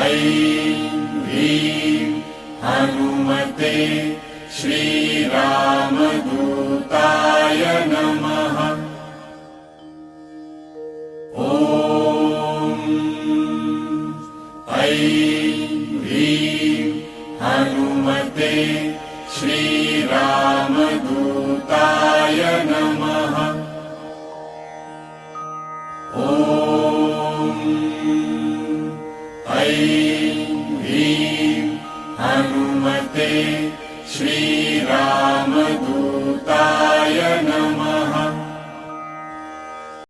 ऐं ह्रीं हनुमते श्रीरामदूताय नमः। ऐं ह्रीं हनुमते श्रीरामदूताय नमः। ऐं ह्रीं हनुमते श्रीरामदूताय नमः।